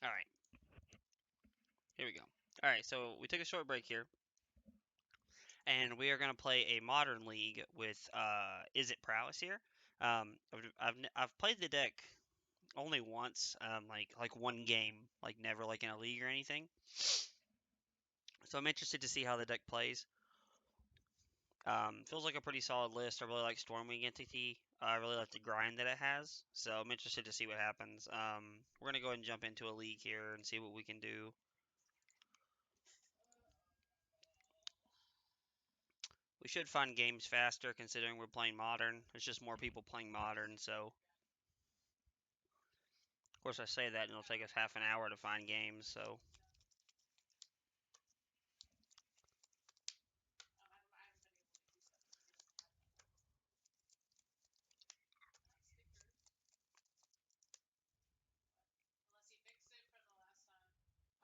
Alright, here we go. Alright, so we took a short break here, and we are going to play a modern league with Izzet Prowess here. I've played the deck only once, like one game, like never like in a league or anything. So I'm interested to see how the deck plays. Feels like a pretty solid list. I really like Stormwing Entity. I really like the grind that it has. So I'm interested to see what happens. We're gonna go ahead and jump into a league here and see what we can do. We should find games faster considering we're playing modern. There's just more people playing modern, so of course I say that and it'll take us half an hour to find games, so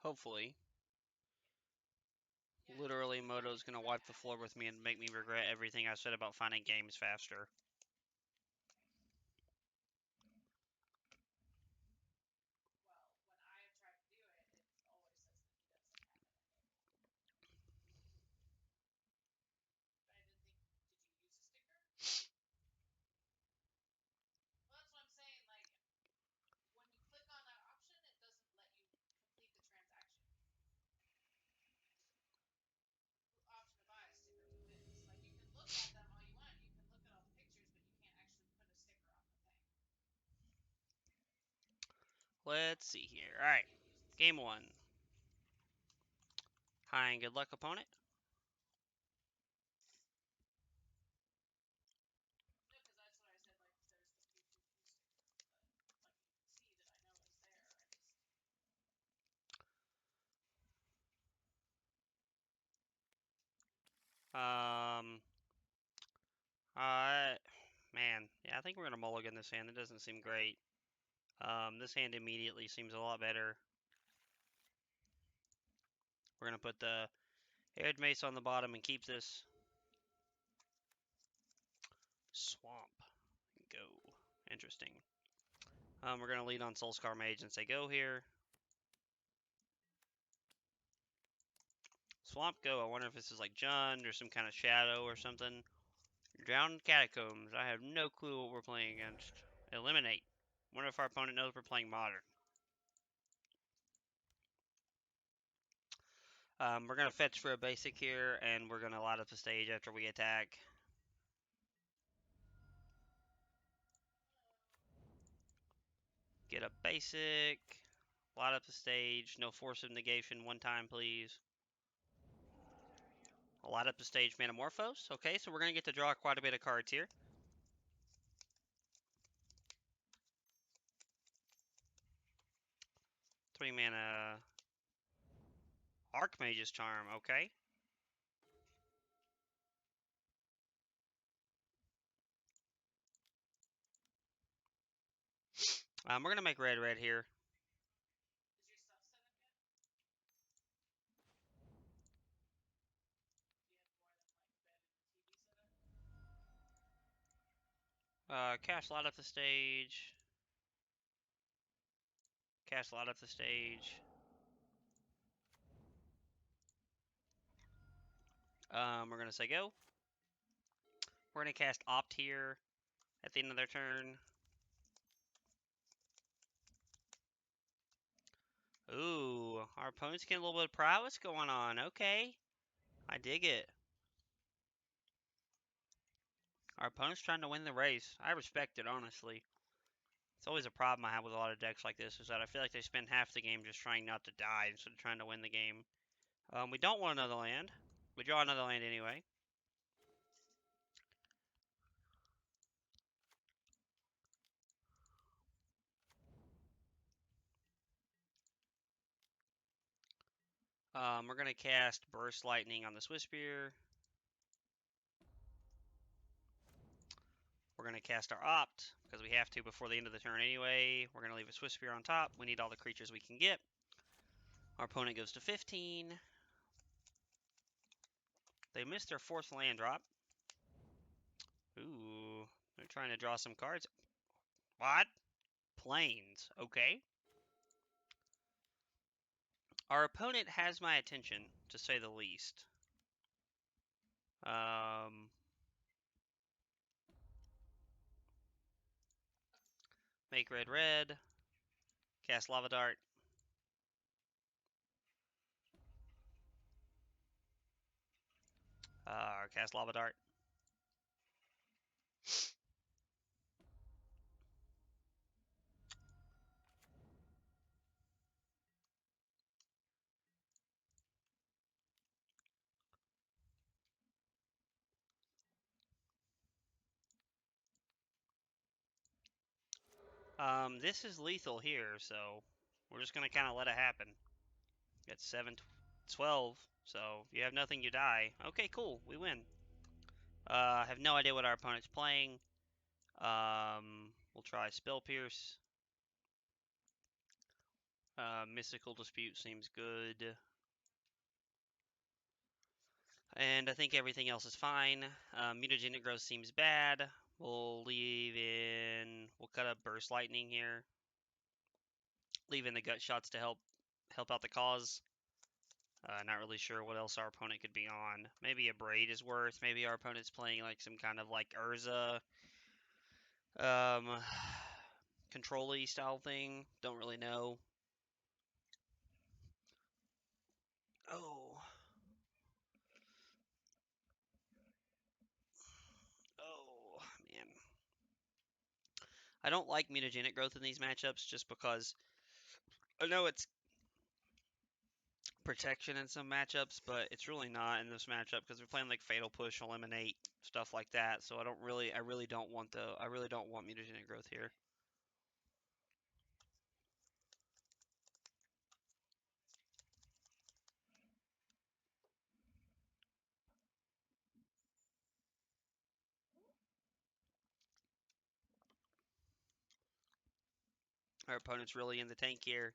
hopefully. Literally, Moto's gonna wipe the floor with me and make me regret everything I said about finding games faster. Let's see here. Alright, game one. Hi and good luck, opponent. Um, uh, man, yeah, I think we're gonna mulligan this hand. It doesn't seem great. This hand immediately seems a lot better. We're gonna put the Arid Mace on the bottom and keep this. Swamp. Go. Interesting. We're gonna lead on Soulscar Mage and say go here. Swamp go. I wonder if this is like Jund or some kind of shadow or something. Drowned Catacombs. I have no clue what we're playing against. Eliminate. Wonder if our opponent knows we're playing modern. We're gonna fetch for a basic here, and we're gonna light up the stage after we attack. Get a basic. Light up the stage. No force of negation. One time, please. Light up the stage, Manamorphose. Okay, so we're gonna get to draw quite a bit of cards here. Three mana Archmage's Charm. Okay. We're gonna make red here. Cast light up the stage. Cast light up the stage. We're gonna say go. We're gonna cast Opt here at the end of their turn. Ooh, our opponent's getting a little bit of prowess going on. Okay, I dig it. Our opponent's trying to win the race. I respect it, honestly. It's always a problem I have with a lot of decks like this, is that I feel like they spend half the game just trying not to die instead of trying to win the game. We don't want another land. We draw another land anyway. We're going to cast Burst Lightning on the Swiftspear. We're going to cast our Opt, because we have to before the end of the turn anyway. We're going to leave a Swiftspear on top. We need all the creatures we can get. Our opponent goes to 15. They missed their fourth land drop. Ooh, they're trying to draw some cards. What? Plains. Okay. Our opponent has my attention, to say the least. Make red red. Cast Lava Dart. Cast Lava Dart. This is lethal here, so we're just gonna kind of let it happen. It's 7-12, so if you have nothing, you die. Okay, cool, we win. I have no idea what our opponent's playing. We'll try Spell Pierce. Mystical Dispute seems good. And I think everything else is fine. Mutagenic Growth seems bad. We'll leave in... We'll cut a Burst Lightning here. Leave in the Gut Shots to help out the cause. Not really sure what else our opponent could be on. Maybe a Braid is worth. Maybe our opponent's playing like some kind of like Urza control-y style thing. Don't really know. Oh. Oh, man. I don't like Mutagenic Growth in these matchups just because I know it's protection in some matchups, but it's really not in this matchup because we're playing like Fatal Push, Eliminate, stuff like that. So I really don't want Mutagenic Growth here. Our opponent's really in the tank here.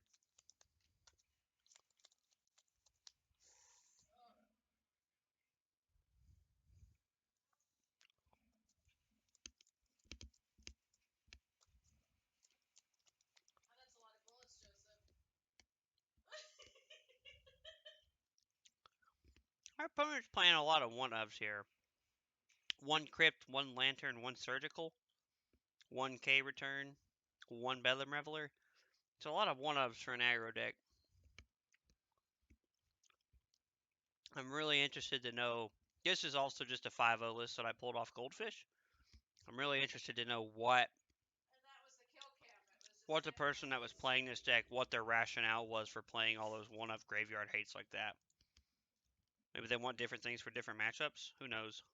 Our opponent's playing a lot of one-ofs here. One Crypt, one Lantern, one Surgical, one K Return, one Bedlam Reveler. It's a lot of one-ofs for an aggro deck. I'm really interested to know. This is also just a 5-0 list that I pulled off Goldfish. I'm really interested to know what the person that was playing this deck, what their rationale was for playing all those one-off graveyard hates like that. Maybe they want different things for different matchups. Who knows?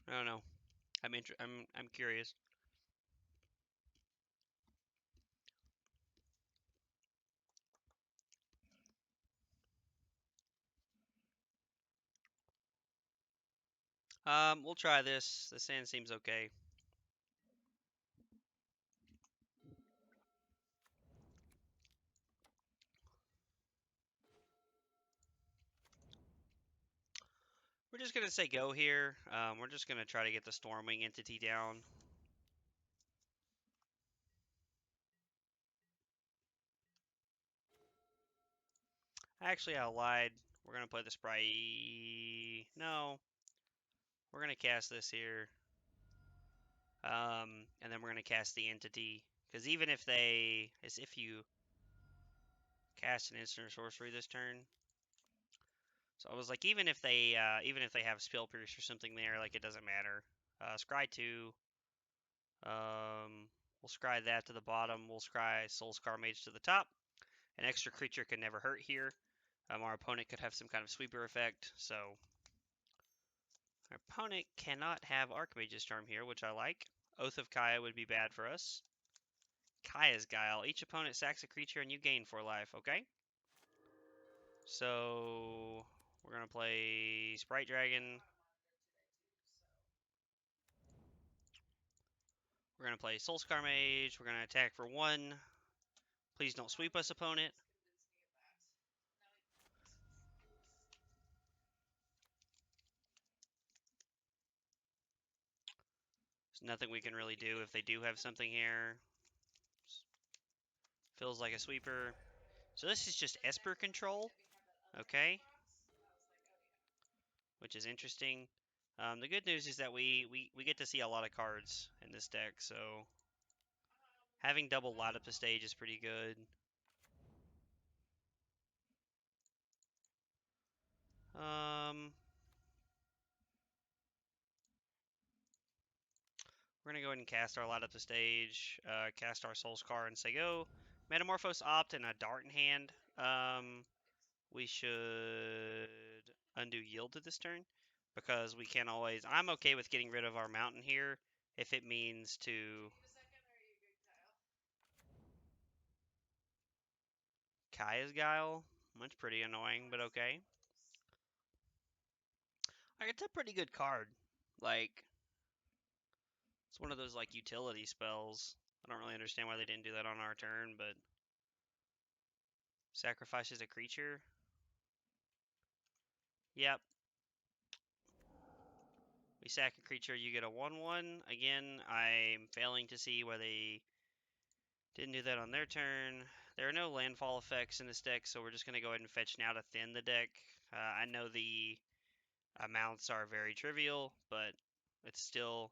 I don't know. I'm curious. We'll try this. The sand seems okay. We're just gonna say go here. We're just gonna try to get the Stormwing entity down. Actually, I lied. We're gonna play the Sprite. No, we're gonna cast this here. And then we're gonna cast the entity. Because even if they, as if you cast an instant or sorcery this turn. So I was like, even if they have Spell Pierce or something there, like it doesn't matter. Scry 2. We'll scry that to the bottom. We'll scry Soulscar Mage to the top. An extra creature can never hurt here. Our opponent could have some kind of sweeper effect, so our opponent cannot have Archmage's Charm here, which I like. Oath of Kaya would be bad for us. Kaya's Guile. Each opponent sacks a creature and you gain 4 life, okay? So we're going to play Sprite Dragon. We're going to play Soulscar Mage. We're going to attack for 1. Please don't sweep us, opponent. There's nothing we can really do if they do have something here. Feels like a sweeper. So this is just Esper control, okay, which is interesting. The good news is that we get to see a lot of cards in this deck, so having double light up the stage is pretty good. We're going to go ahead and cast our light up the stage, cast our Soul Scar, and say go. Metamorphose Opt and a Dart in hand. We should undo Yield to this turn because we can always. I'm okay with getting rid of our mountain here if it means to. Kaya's Guile. That's pretty annoying, but okay. Like, it's a pretty good card. Like, it's one of those like utility spells. I don't really understand why they didn't do that on our turn, but sacrifices a creature. Yep. We sack a creature, you get a 1/1. Again, I'm failing to see why they didn't do that on their turn. There are no landfall effects in this deck, so we're just going to go ahead and fetch now to thin the deck. I know the amounts are very trivial, but it's still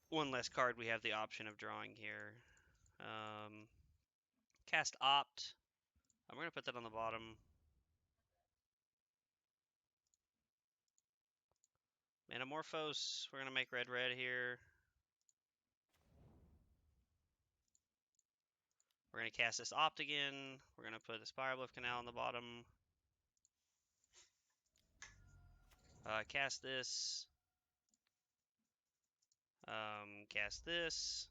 one less card we have the option of drawing here. Cast Opt. I'm going to put that on the bottom. Metamorphose. We're going to make red here. We're going to cast this Opt again. We're going to put a Spiroglyph Canal on the bottom. Cast this. Cast this.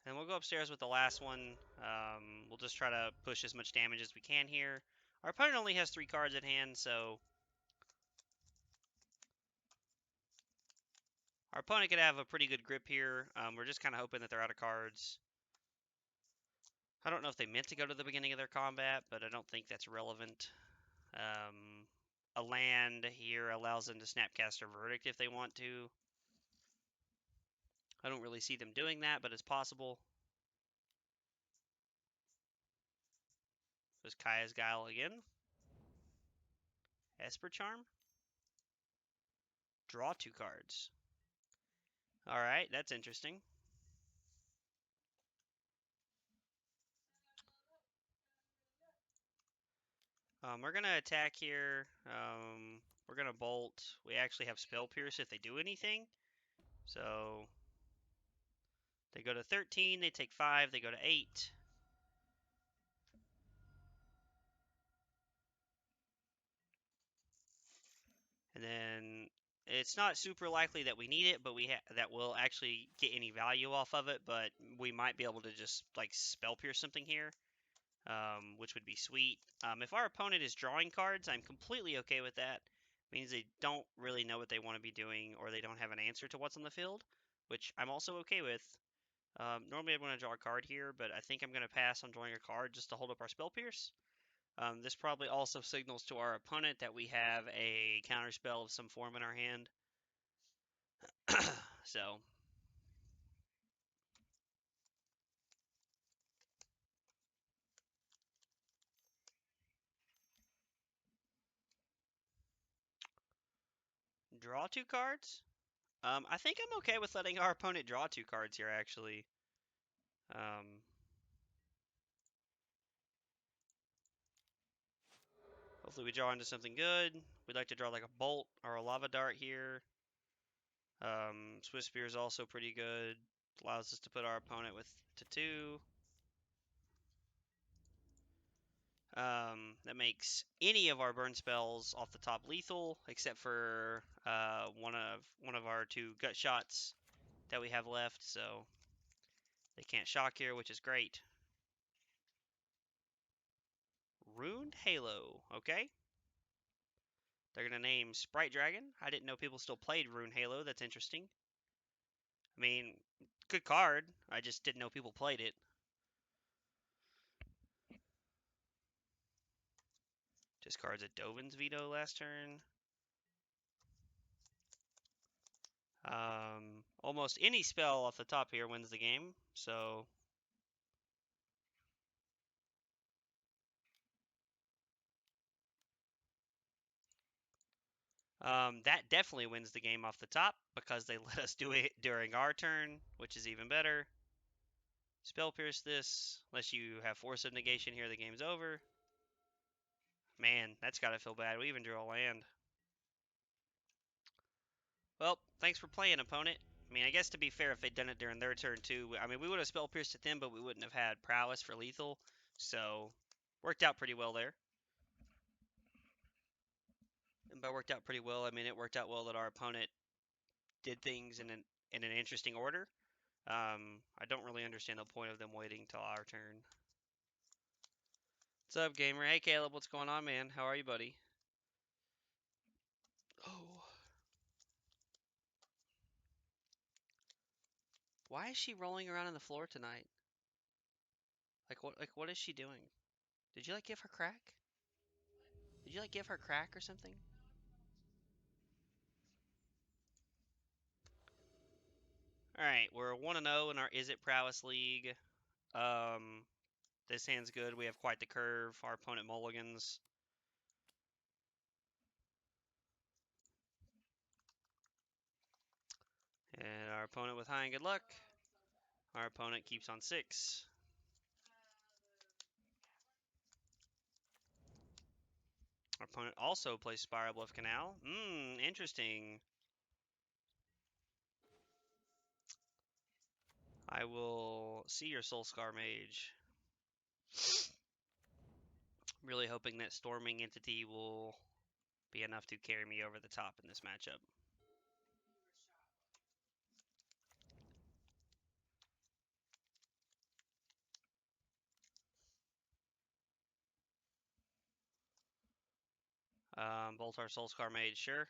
And we'll go upstairs with the last one. We'll just try to push as much damage as we can here. Our opponent only has 3 cards at hand, so our opponent could have a pretty good grip here. We're just kind of hoping that they're out of cards. I don't know if they meant to go to the beginning of their combat, but I don't think that's relevant. A land here allows them to Snapcaster Verdict if they want to. I don't really see them doing that, but it's possible. There's Kaya's Guile again. Esper Charm. Draw 2 cards. Alright, that's interesting. We're going to attack here. We're going to bolt. We actually have Spell Pierce if they do anything. So they go to 13, they take 5, they go to 8. And then it's not super likely that we need it, but that we'll actually get any value off of it, but we might be able to just like Spell Pierce something here. Which would be sweet. If our opponent is drawing cards, I'm completely okay with that. It means they don't really know what they want to be doing, or they don't have an answer to what's on the field, which I'm also okay with. Normally I'd want to draw a card here, but I think I'm going to pass on drawing a card just to hold up our Spell Pierce. This probably also signals to our opponent that we have a counterspell of some form in our hand. So draw 2 cards. I think I'm okay with letting our opponent draw 2 cards here, actually. Hopefully we draw into something good. We'd like to draw like a bolt or a lava dart here. Swift Spear is also pretty good. Allows us to put our opponent with to 2. That makes any of our burn spells off the top lethal, except for one of our 2 gut shots that we have left. So they can't shock here, which is great. Runed Halo. Okay. They're gonna name Sprite Dragon. I didn't know people still played Rune Halo. That's interesting. I mean, good card. I just didn't know people played it. Discards a Dovin's Veto last turn. almost any spell off the top here wins the game, so that definitely wins the game off the top because they let us do it during our turn, which is even better. Spell pierce this. Unless you have Force of Negation here, the game's over. Man, that's gotta feel bad. We even drew a land. Well, thanks for playing, opponent. I mean, I guess to be fair, if they'd done it during their turn too, I mean, we would have spell pierced at them, but we wouldn't have had prowess for lethal. So, worked out pretty well there. And by worked out pretty well, I mean it worked out well that our opponent did things in an interesting order. I don't really understand the point of them waiting till our turn. What's up, gamer? Hey, Caleb. What's going on, man? How are you, buddy? Oh. Why is she rolling around on the floor tonight? Like what is she doing? Did you like give her crack? Did you like give her crack or something? All right, we're 1-0 in our Izzet Prowess League. Um, this hand's good. We have quite the curve. Our opponent mulligans. And our opponent with high and good luck. Our opponent keeps on 6. Our opponent also plays Spiral Bluff Canal. Interesting. I will see your Soul Scar Mage. Really hoping that Storming Entity will be enough to carry me over the top in this matchup. Bolt our Soul Scar Mage, sure.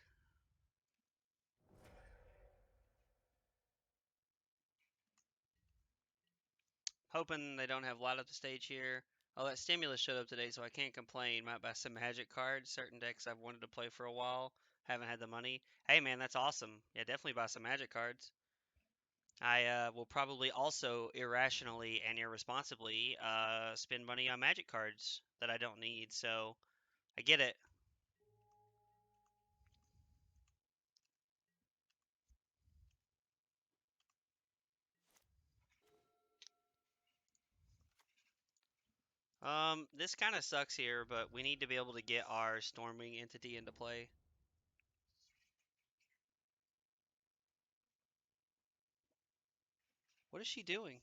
Hoping they don't have light up the stage here. Oh, that Stimulus showed up today, so I can't complain. Might buy some Magic cards. Certain decks I've wanted to play for a while. Haven't had the money. Hey, man, that's awesome. Yeah, definitely buy some Magic cards. I will probably also irrationally and irresponsibly spend money on Magic cards that I don't need, so I get it. This kind of sucks here, but we need to be able to get our Storming Entity into play. What is she doing?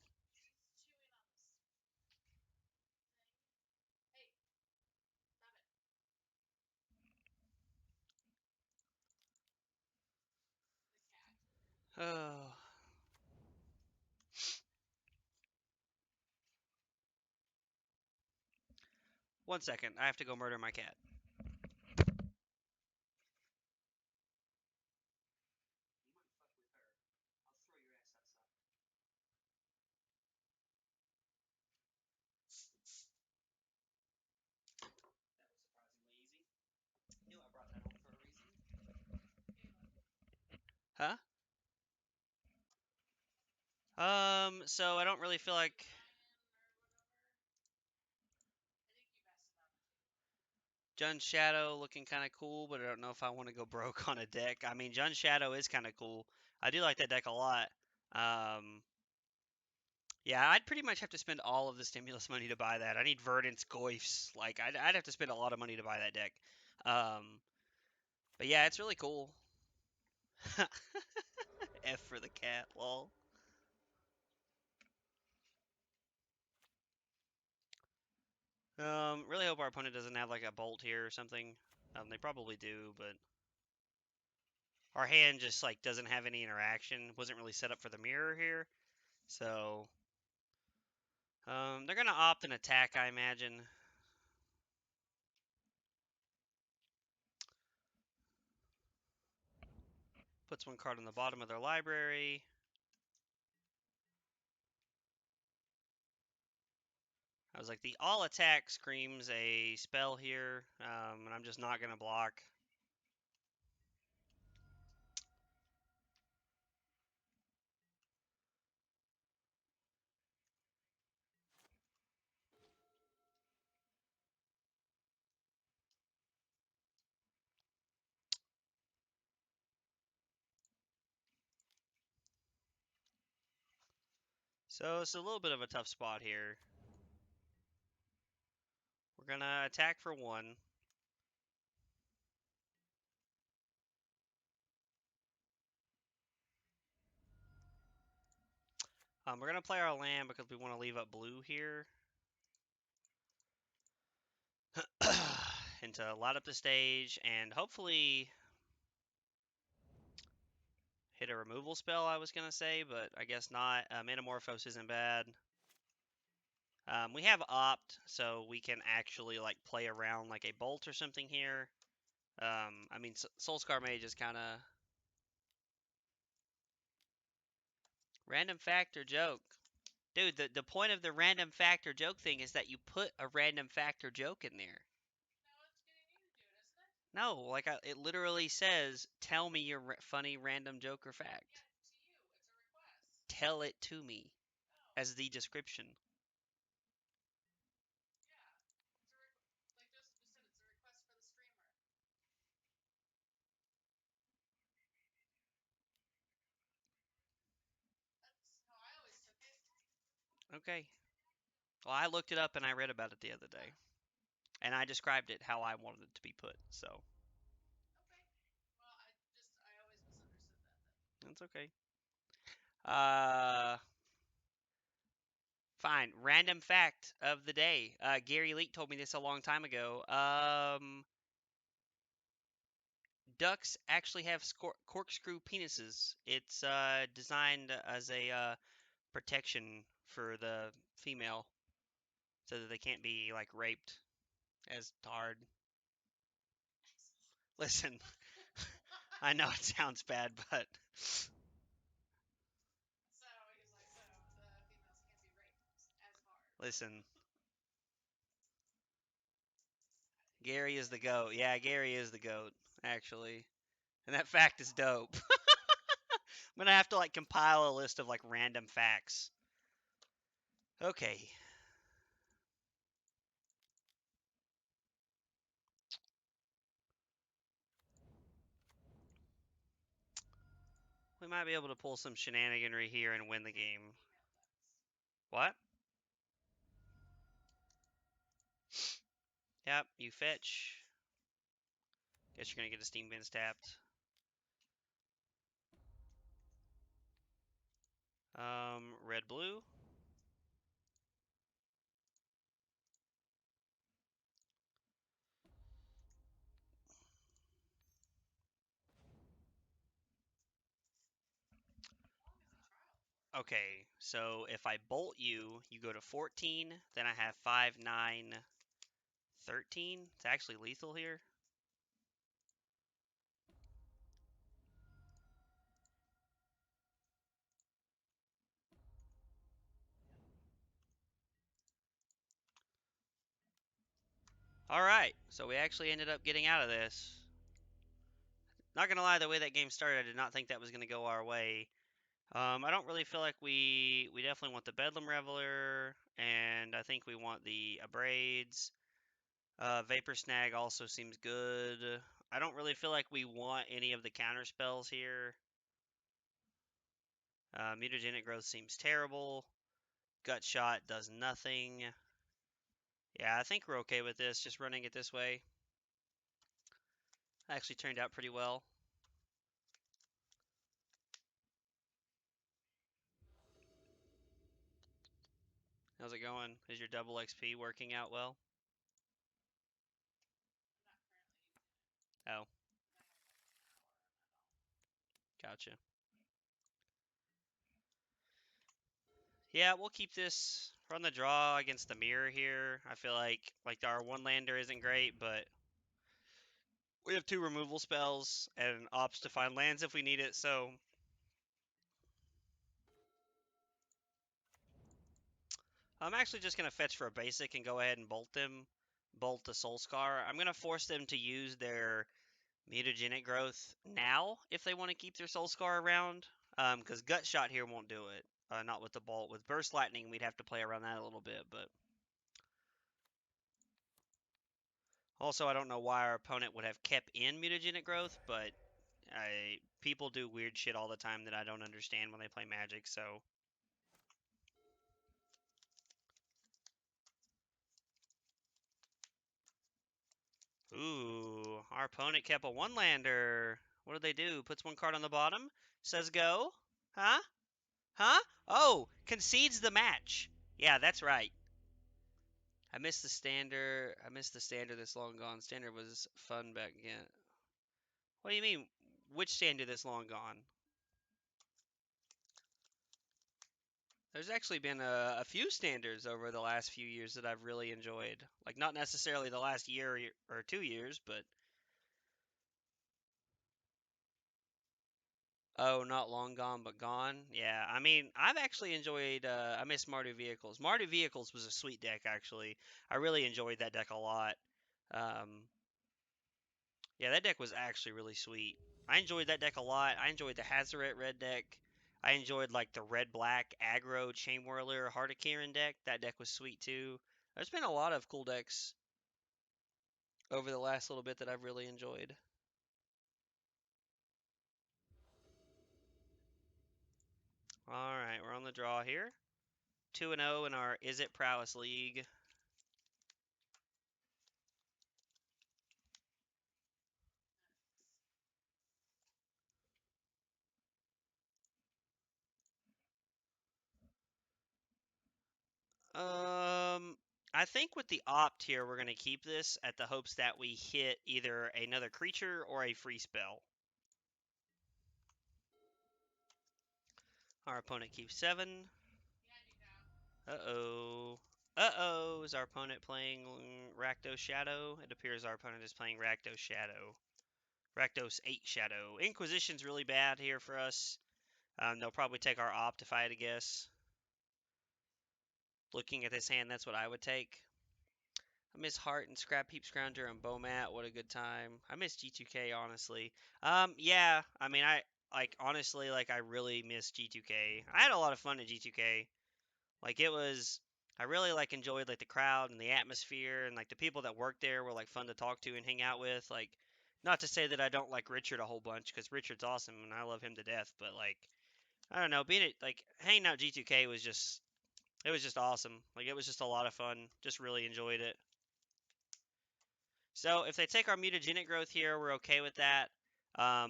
Oh. One second, I have to go murder my cat. Huh? So I don't really feel like Jund Shadow looking kind of cool, but I don't know if I want to go broke on a deck. I mean, Jund Shadow is kind of cool. I do like that deck a lot. Um, yeah, I'd pretty much have to spend all of the stimulus money to buy that. I need Verdant's Goyfs. Like, I'd have to spend a lot of money to buy that deck. Um, but yeah, it's really cool. F for the cat, lol. Really hope our opponent doesn't have like a bolt here or something. They probably do, but our hand just like doesn't have any interaction. Wasn't really set up for the mirror here, so they're gonna opt an attack, I imagine. Puts one card on the bottom of their library. I was like, the all attack screams a spell here, and I'm just not gonna block. So it's a little bit of a tough spot here. We're gonna attack for 1. We're gonna play our land because we want to leave up blue here. And to light up the stage and hopefully hit a removal spell, I was gonna say, but I guess not. Metamorphose isn't bad. We have Opt, so we can actually like play around like a Bolt or something here. I mean, Soulscar Mage is kind of random fact or joke. Dude, the point of the random fact or joke thing is that you put a random fact or joke in there. No, like it literally says, tell me your funny random joke or fact. Tell it to me as the description. Okay. Well, I looked it up and I read about it the other day. And I described it how I wanted it to be put, so. That's okay. Uh, Fine. Random fact of the day. Gary Leak told me this a long time ago. Ducks actually have corkscrew penises. It's designed as a protection for the female so that they can't be like raped as hard. Listen, I know it sounds bad, but listen, Gary is the goat. Yeah, Gary is the goat, actually. And that fact is dope. I'm gonna have to like compile a list of like random facts. Okay. We might be able to pull some shenaniganry here and win the game. What? Yep, you fetch. Guess you're gonna get a Steam Bin tapped. Red blue. Okay, so if I bolt you, you go to 14. Then I have 5, 9, 13. It's actually lethal here. Alright, so we actually ended up getting out of this. Not gonna lie, the way that game started, I did not think that was gonna go our way. I don't really feel like we definitely want the Bedlam Reveler, and I think we want the Abrades. Vapor Snag also seems good. I don't really feel like we want any of the counter spells here. Mutagenic Growth seems terrible. Gut Shot does nothing. Yeah, I think we're okay with this, just running it this way. Actually turned out pretty well. How's it going? Is your double XP working out well? Oh, gotcha. Yeah, we'll keep this. Run the draw against the mirror here. I feel like our one lander isn't great, but we have 2 removal spells and ops to find lands if we need it, so I'm actually just gonna fetch for a basic and go ahead and bolt them. Bolt the Soulscar. I'm gonna force them to use their mutagenic growth now if they want to keep their Soulscar around. Because Gut Shot here won't do it. Not with the bolt. With Burst Lightning, we'd have to play around that a little bit, but also I don't know why our opponent would have kept in mutagenic growth, but people do weird shit all the time that I don't understand when they play Magic, so Ooh, our opponent kept a one-lander. What did they do? Puts one card on the bottom, says go. Huh? Huh? Oh, concedes the match. Yeah, that's right. I missed the standard. I missed the standard that's long gone. Standard was fun back again. What do you mean? Which standard that's long gone? There's actually been a few standards over the last few years that I've really enjoyed. Like, not necessarily the last year or 2 years, but oh, not long gone, but gone. Yeah, I mean, I've actually enjoyed. I miss Mardu Vehicles. Mardu Vehicles was a sweet deck, actually. I really enjoyed that deck a lot. Um, yeah, that deck was actually really sweet. I enjoyed that deck a lot. I enjoyed the Hazoret red deck. I enjoyed like the red black aggro Chain Whirler Hardikiran deck. That deck was sweet too. There's been a lot of cool decks over the last little bit that I've really enjoyed. All right, we're on the draw here. 2-0 in our Izzet Prowess League. I think with the opt here, we're going to keep this at the hopes that we hit either another creature or a free spell. Our opponent keeps 7. Uh-oh. Uh-oh. Is our opponent playing Rakdos Shadow? It appears our opponent is playing Rakdos Shadow. Rakdos 8 Shadow. Inquisition's really bad here for us. They'll probably take our opt if I had to guess. Looking at this hand, that's what I would take. I miss Heart and Scrap Heap Scrounger and Bomat. What a good time. I miss G2K, honestly. Yeah. I mean, I like honestly, like I really miss G2K. I had a lot of fun at G2K. Like it was, I really like enjoyed like the crowd and the atmosphere and like the people that worked there were like fun to talk to and hang out with. Like, not to say that I don't like Richard a whole bunch because Richard's awesome and I love him to death. But like, I don't know, being it like hanging out G2K was just, it was just awesome. Like it was just a lot of fun. Just really enjoyed it. So if they take our mutagenic growth here, we're okay with that,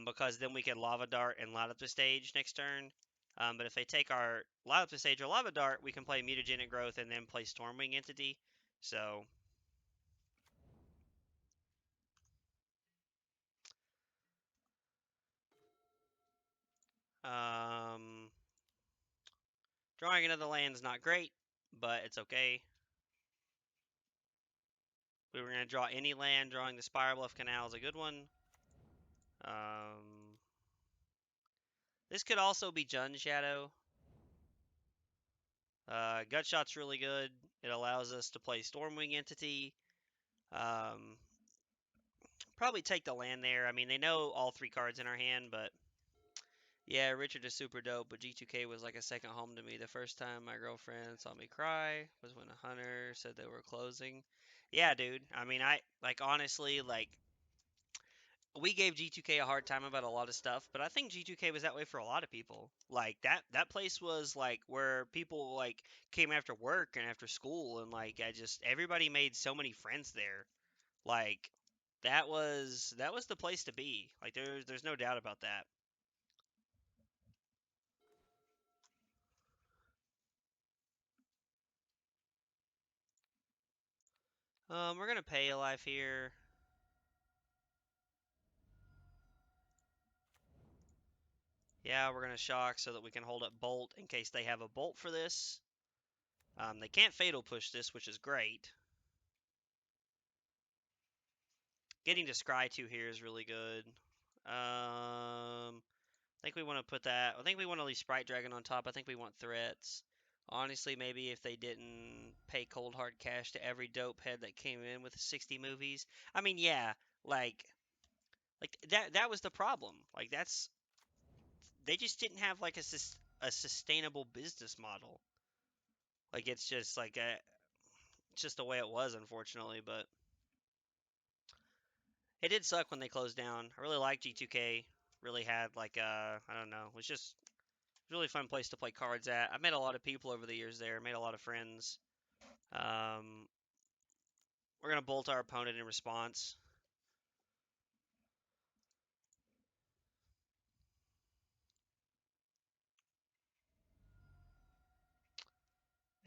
because then we can lava dart and light up the stage next turn. But if they take our light up the stage or lava dart, we can play mutagenic growth and then play Stormwing Entity. So um, drawing another land's not great, but it's okay. We were going to draw any land. Drawing the Spiral Bluff Canal is a good one. Um, this could also be Jund Shadow. Gutshot's really good. It allows us to play Stormwing Entity. Um, Probably take the land there. I mean, they know all 3 cards in our hand, but yeah, Richard is super dope, but G2K was like a second home to me. The first time my girlfriend saw me cry was when a hunter said they were closing. Yeah, dude. I mean, I like honestly like we gave G2K a hard time about a lot of stuff, but I think G2K was that way for a lot of people. Like that place was like where people like came after work and after school and like I just everybody made so many friends there. Like that was the place to be. Like there's no doubt about that. We're gonna pay a life here. Yeah, we're gonna shock so that we can hold up bolt in case they have a bolt for this. They can't fatal push this, which is great. Getting to scry 2 here is really good. I think we want to put that. I think we want to leave Sprite Dragon on top. I think we want threats. Honestly, maybe if they didn't pay cold hard cash to every dope head that came in with 60 movies. I mean, yeah, like that was the problem. Like that's they just didn't have like a sustainable business model. Like it's just like it's just the way it was, unfortunately. But it did suck when they closed down. I really liked G2K. Really had like I don't know. It was just a really fun place to play cards at. I've met a lot of people over the years there. Made a lot of friends. Um, we're gonna bolt our opponent in response.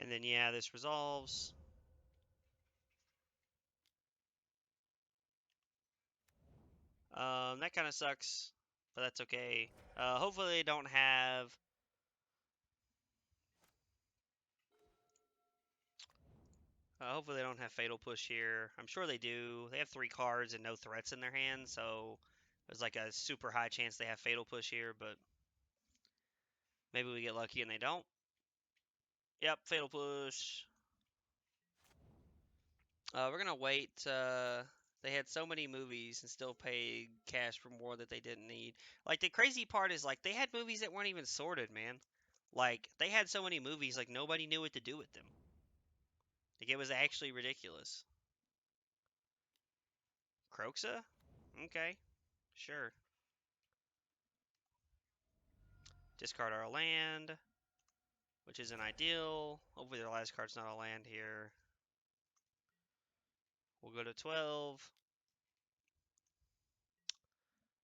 And then, yeah, this resolves. That kind of sucks, but that's okay. Hopefully they don't have... hopefully they don't have Fatal Push here. I'm sure they do. They have 3 cards and no threats in their hand, so there's like a super high chance they have Fatal Push here, but maybe we get lucky and they don't. Yep, Fatal Push. We're gonna wait. They had so many movies and still paid cash for more that they didn't need. Like the crazy part is like they had movies that weren't even sorted, man. Like they had so many movies, like nobody knew what to do with them. Like it was actually ridiculous. Croxa? Okay, sure. Discard our land, which isn't ideal. Hopefully their last card's not a land here. We'll go to 12.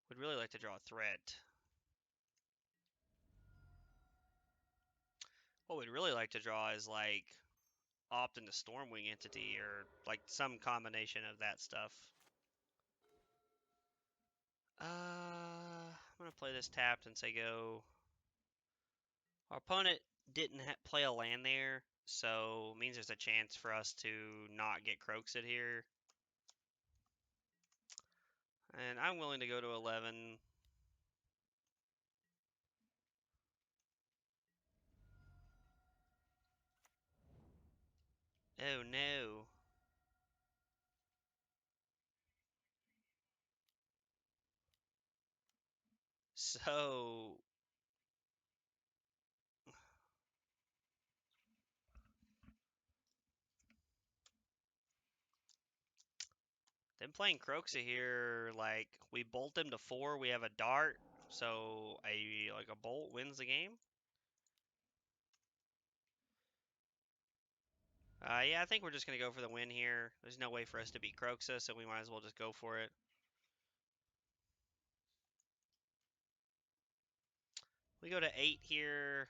Would really like to draw a threat. What we'd really like to draw is like opt into Stormwing Entity or like some combination of that stuff. I'm gonna play this tapped and say go. Our opponent didn't play a land there, so it means there's a chance for us to not get Croaksit here. And I'm willing to go to 11. Oh no. So them playing Croaksit here, like we bolt them to 4, we have a dart, so a bolt wins the game. Yeah, I think we're just going to go for the win here. There's no way for us to beat Croxa, so we might as well just go for it. We go to 8 here.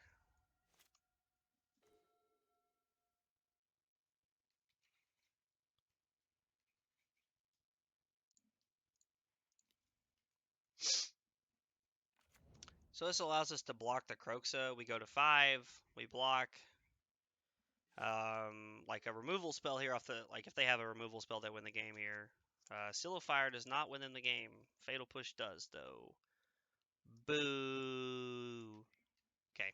So this allows us to block the Croxa. We go to 5. We block. Like a removal spell here off the... Like if they have a removal spell, they win the game here. Seal of Fire does not win in the game. Fatal Push does, though. Boo. Okay.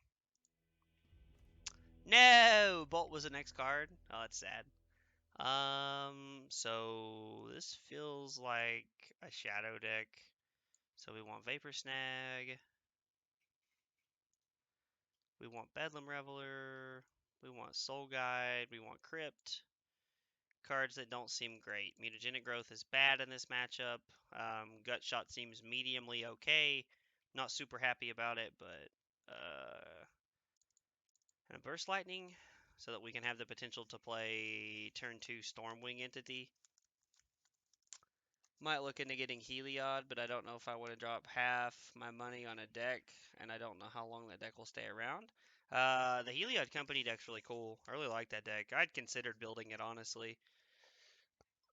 No! Bolt was the next card. Oh, that's sad. So this feels like a shadow deck. So we want Vapor Snag. We want Bedlam Reveler. We want Soul Guide. We want Crypt. Cards that don't seem great. Mutagenic Growth is bad in this matchup. Gut Shot seems mediumly okay. Not super happy about it, but and Burst Lightning so that we can have the potential to play turn 2 Stormwing Entity. Might look into getting Heliod, but I don't know if I want to drop half my money on a deck, and I don't know how long that deck will stay around. The Heliod Company deck's really cool. I really like that deck. I'd considered building it, honestly.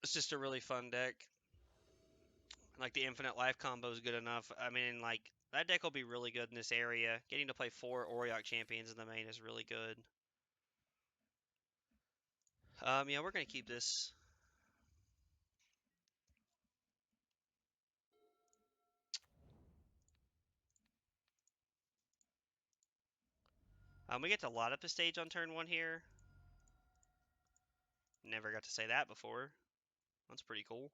It's just a really fun deck. Like, the Infinite Life combo is good enough. I mean, like, that deck will be really good in this area. Getting to play 4 Auriok Champions in the main is really good. Yeah, we're going to keep this. We get to lot up the stage on turn 1 here. Never got to say that before. That's pretty cool.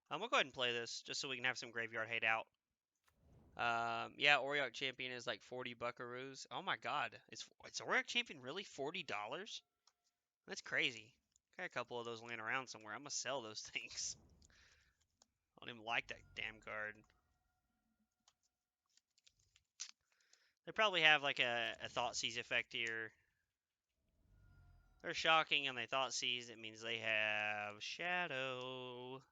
We'll go ahead and play this just so we can have some graveyard hate out. Yeah, Auriok Champion is like 40 buckaroos. Oh my god. It's Auriok Champion really $40? That's crazy. Got a couple of those laying around somewhere. I'm gonna sell those things. I don't even like that damn card. They probably have like a Thoughtseize effect here. They're shocking and they Thoughtseize. It means they have Shadow.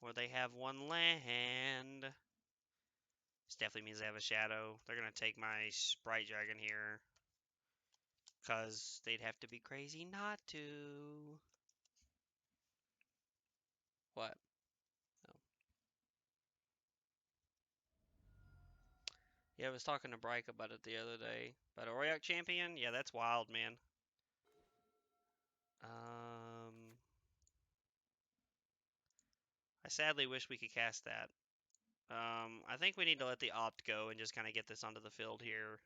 Or they have one land. This definitely means they have a shadow. They're going to take my Sprite Dragon here. Because they'd have to be crazy not to. What? Oh. Yeah, I was talking to Bryke about it the other day. About Auriok Champion? Yeah, that's wild, man. I sadly wish we could cast that. I think we need to let the opt go and just kind of get this onto the field here.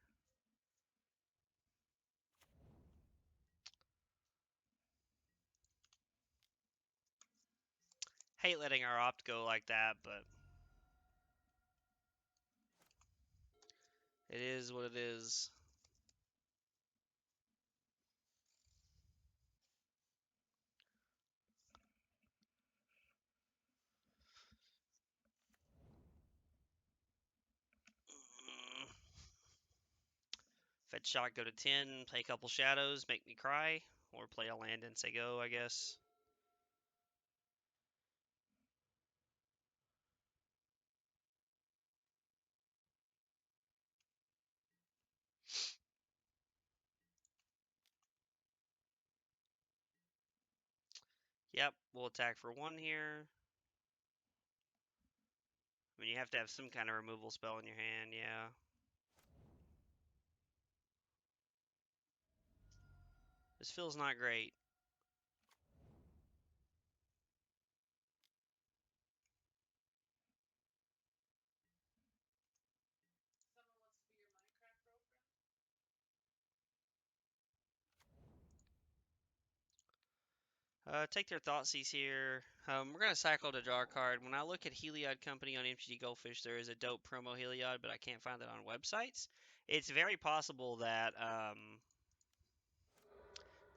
Hate letting our opt go like that, but it is what it is. Fetch shot, go to 10, play a couple shadows, make me cry, or play a land and say go, I guess. Yep, we'll attack for 1 here. I mean, you have to have some kind of removal spell in your hand, yeah. This feels not great. Take their Thoughtseize here. We're going to cycle to draw a card. When I look at Heliod Company on MTG Goldfish, there is a dope promo Heliod, but I can't find it on websites. It's very possible that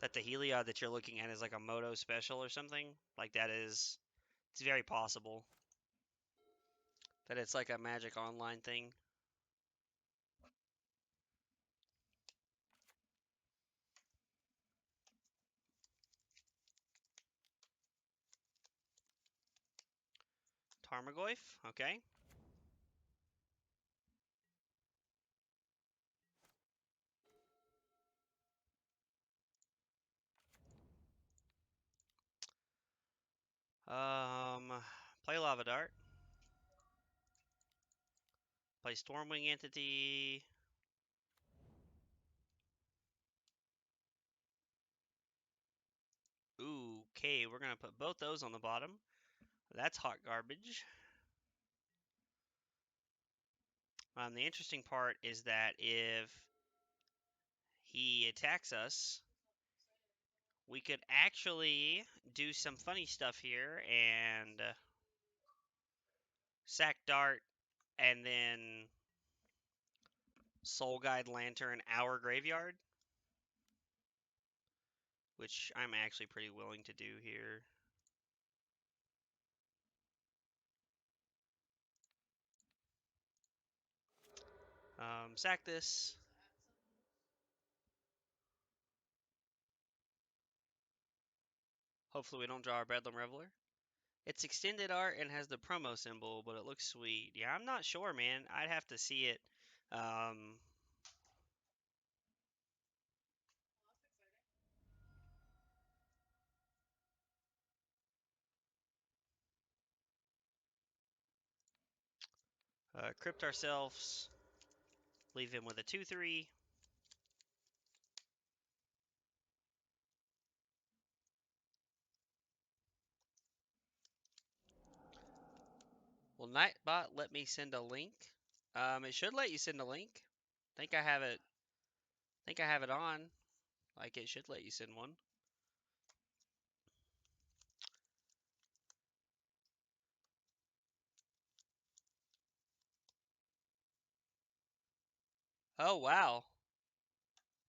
that the Heliod that you're looking at is like a Moto special or something. Like that is, it's very possible that it's like a Magic Online thing. Tarmogoyf, okay. Play Lava Dart. Play Stormwing Entity. Ooh, okay, we're gonna put both those on the bottom. That's hot garbage. The interesting part is that if he attacks us, we could actually do some funny stuff here and sack Dart and then Soul Guide Lantern our graveyard, which I'm actually pretty willing to do here. Sack this. Hopefully we don't draw our Bedlam Reveler. It's extended art and has the promo symbol, but it looks sweet. Yeah, I'm not sure, man. I'd have to see it. Crypt ourselves. Leave him with a 2/3. Will Nightbot let me send a link? It should let you send a link. Think I have it. Think I have it on. Like it should let you send one. Oh wow.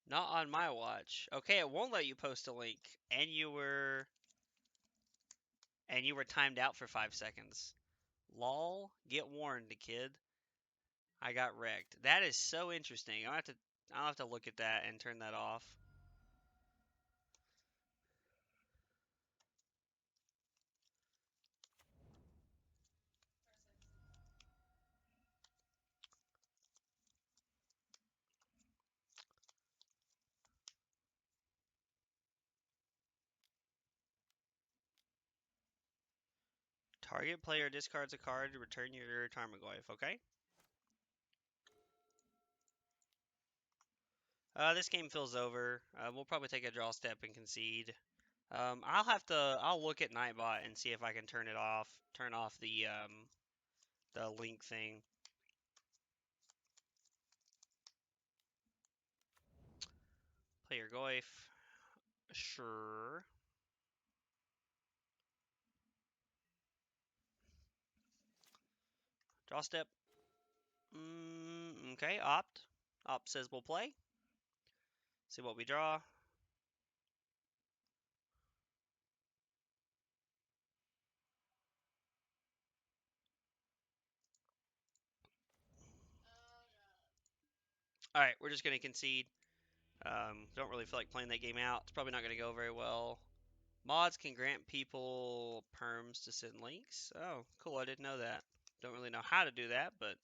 Not on my watch. Okay, it won't let you post a link, and you were timed out for 5 seconds. Lol. Get warned, kid. I got wrecked. That is so interesting. I'll have to look at that and turn that off. Target player discards a card to return your Tarmogoyf, okay? This game feels over. We'll probably take a draw step and concede. I'll look at Nightbot and see if I can turn off the link thing. Play your Goyf. Sure. Draw step. Okay, opt. Opt says we'll play. See what we draw. Alright, we're just going to concede. Don't really feel like playing that game out. It's probably not going to go very well. Mods can grant people perms to send links. Oh, cool. I didn't know that. Don't really know how to do that, but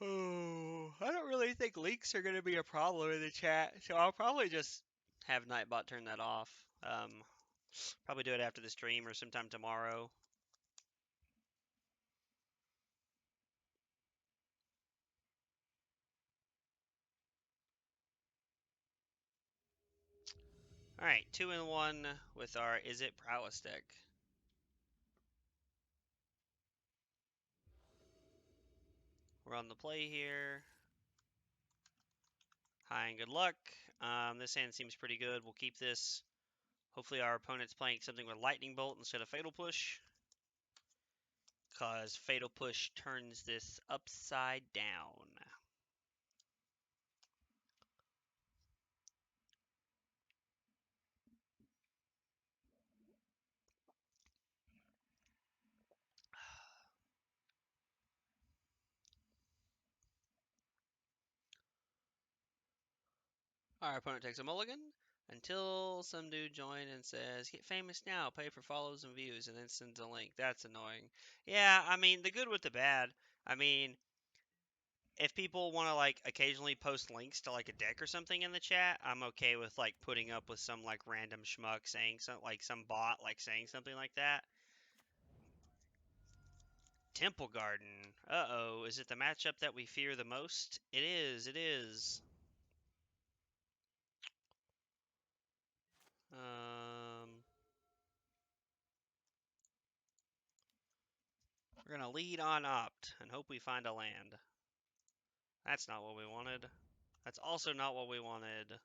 oh, I don't really think leaks are going to be a problem in the chat, so I'll probably just have Nightbot turn that off. Probably do it after the stream or sometime tomorrow. Alright, 2-1 with our Izzet Prowess deck. We're on the play here. Hi and good luck. This hand seems pretty good. We'll keep this. Hopefully our opponent's playing something with Lightning Bolt instead of Fatal Push, because Fatal Push turns this upside down. Our opponent takes a mulligan until some dude joins and says, "Get famous now, pay for follows and views," and then sends a link. That's annoying. Yeah, I mean, the good with the bad. I mean, if people want to like occasionally post links to like a deck or something in the chat, I'm okay with like putting up with some like random schmuck saying something, like some bot like saying something like that. Temple Garden. Uh-oh, is it the matchup that we fear the most? It is, it is. We're gonna lead on opt and hope we find a land. That's not what we wanted. That's also not what we wanted.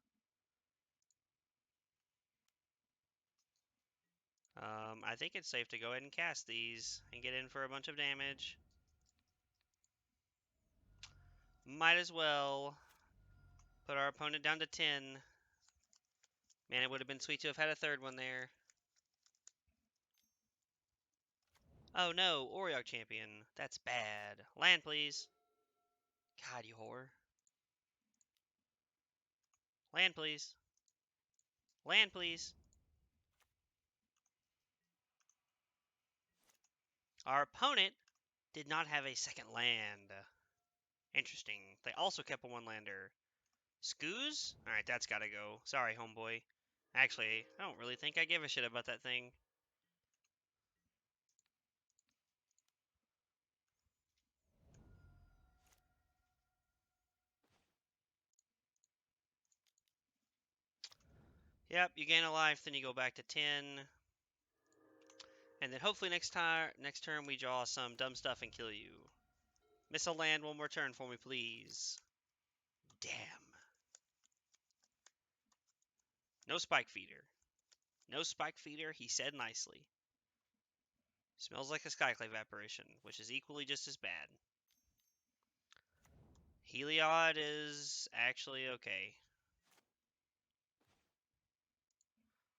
I think it's safe to go ahead and cast these and get in for a bunch of damage. Might as well put our opponent down to 10. Man, it would have been sweet to have had a third one there. Oh no, Oriog champion. That's bad. Land, please. God, you whore. Land, please. Land, please. Our opponent did not have a second land. Interesting. They also kept a one-lander. Scoos? Alright, that's gotta go. Sorry, homeboy. Actually, I don't really think I give a shit about that thing. Yep, you gain a life, then you go back to 10. And then hopefully next turn we draw some dumb stuff and kill you. Miss a land one more turn for me, please. Damn. No spike feeder. No spike feeder, he said nicely. Smells like a skyclave apparition, which is equally just as bad. Heliod is actually okay.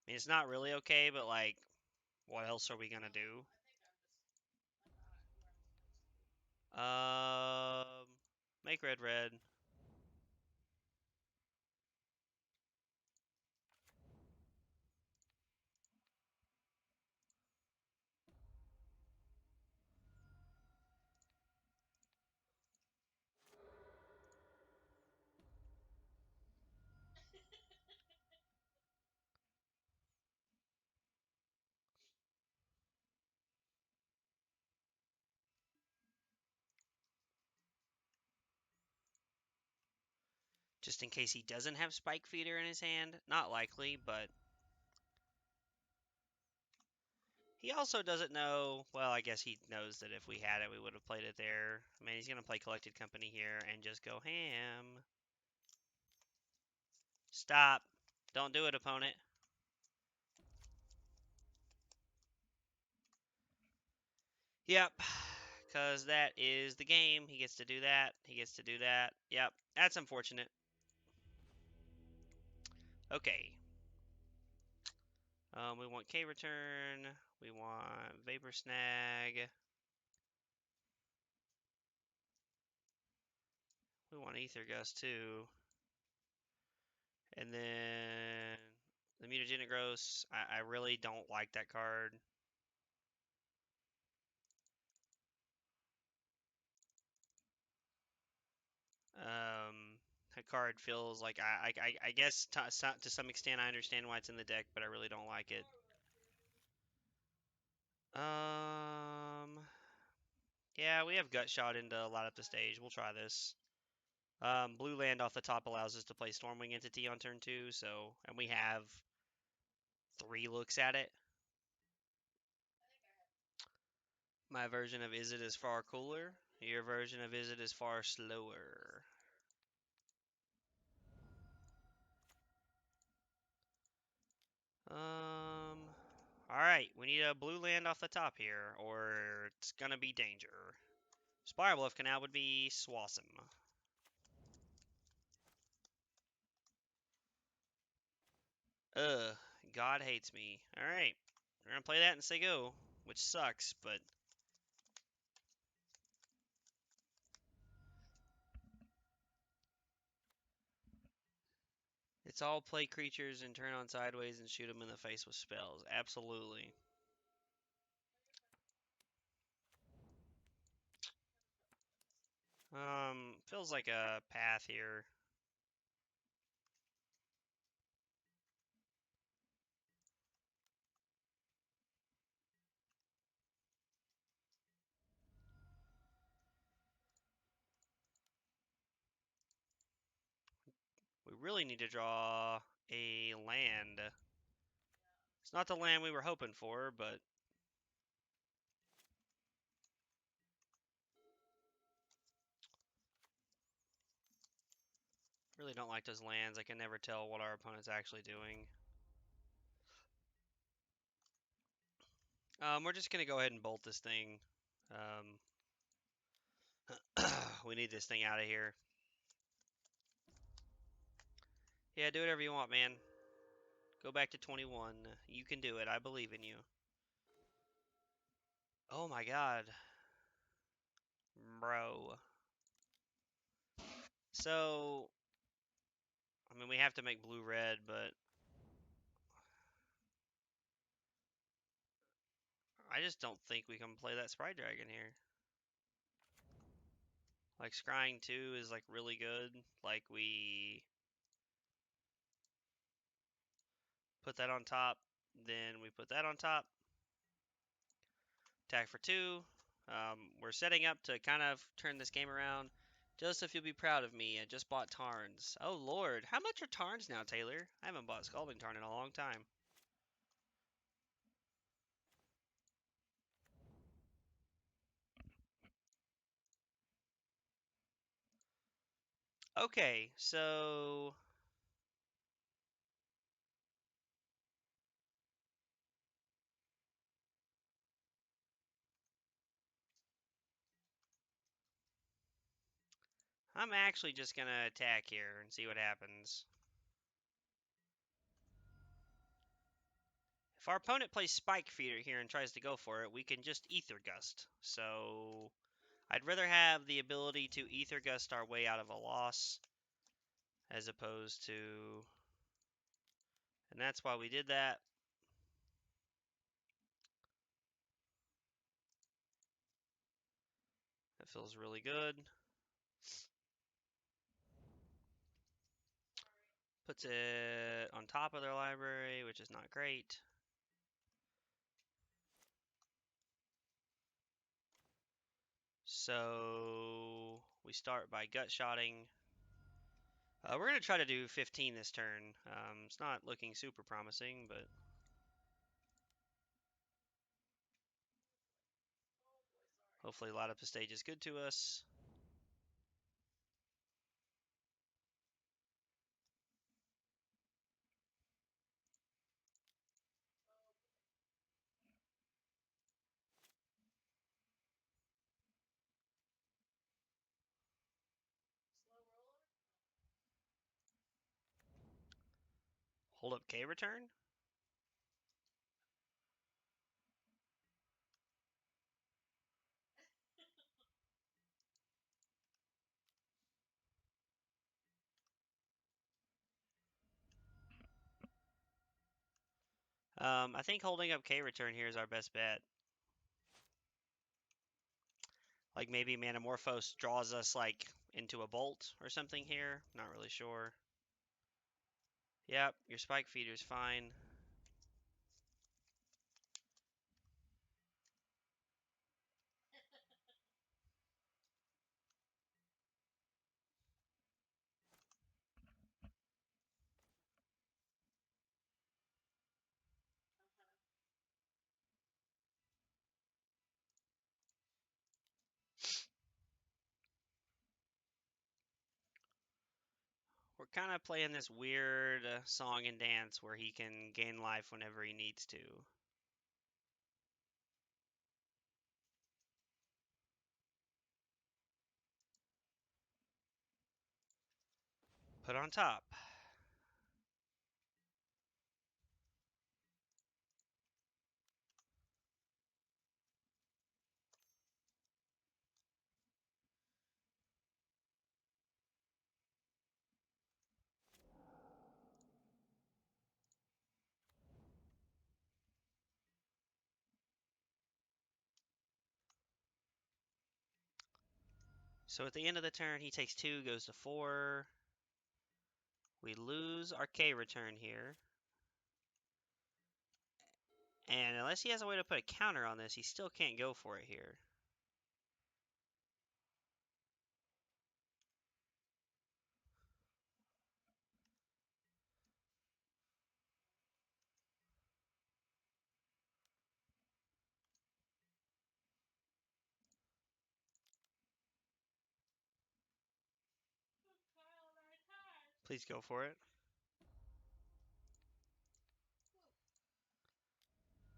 I mean, it's not really okay, but like, what else are we gonna do? Um, make red red. Just in case he doesn't have Spike Feeder in his hand. Not likely, but he also doesn't know. Well, I guess he knows that if we had it, we would have played it there. I mean, he's going to play Collected Company here and just go ham. Stop. Don't do it, opponent. Yep. Because that is the game. He gets to do that. He gets to do that. Yep. That's unfortunate. Okay. We want K return. We want Vapor Snag. We want Ether Gust too. And then the Mutagenic Gross. I really don't like that card. That card feels like I guess to some extent I understand why it's in the deck, but I really don't like it. Yeah, we have Gut Shot into light up the stage. We'll try this. Blue land off the top allows us to play Stormwing Entity on turn 2, so, and we have 3 looks at it. My version of Izzet is far cooler. Your version of Izzet is far slower. Alright, we need a blue land off the top here, or it's gonna be danger. Spire Bluff Canal would be swawesome. Ugh, God hates me. Alright, we're gonna play that and say go, which sucks, but it's all play creatures and turn on sideways and shoot them in the face with spells. Absolutely. Feels like a path here. We really need to draw a land. It's not the land we were hoping for, but really don't like those lands. I can never tell what our opponent's actually doing. We're just gonna go ahead and bolt this thing. We need this thing out of here. Yeah, do whatever you want, man. Go back to 21. You can do it. I believe in you. Oh my god. Bro. So, I mean, we have to make blue-red, but I just don't think we can play that Sprite Dragon here. Like, Scrying 2 is, like, really good. Like, we put that on top, then we put that on top. Attack for 2. We're setting up to kind of turn this game around. Joseph, you'll be proud of me. I just bought Tarns. Oh, Lord. How much are Tarns now, Taylor? I haven't bought Scalding Tarn in a long time. Okay, so I'm actually just going to attack here and see what happens. If our opponent plays Spike Feeder here and tries to go for it, we can just Ether Gust. So I'd rather have the ability to Ether Gust our way out of a loss as opposed to... And that's why we did that. That feels really good. Puts it on top of their library, which is not great. So we start by gut shotting. We're going to try to do 15 this turn. It's not looking super promising, but hopefully light up the stage is good to us. Hold up K return? I think holding up K return here is our best bet. Like maybe Manamorphose draws us like into a bolt or something here. Not really sure. Yep, your Spike Feeder's fine. We're kind of playing this weird song and dance where he can gain life whenever he needs to. Put on top. So at the end of the turn, he takes 2, goes to 4. We lose our K return here. And unless he has a way to put a counter on this, he still can't go for it here. Please go for it.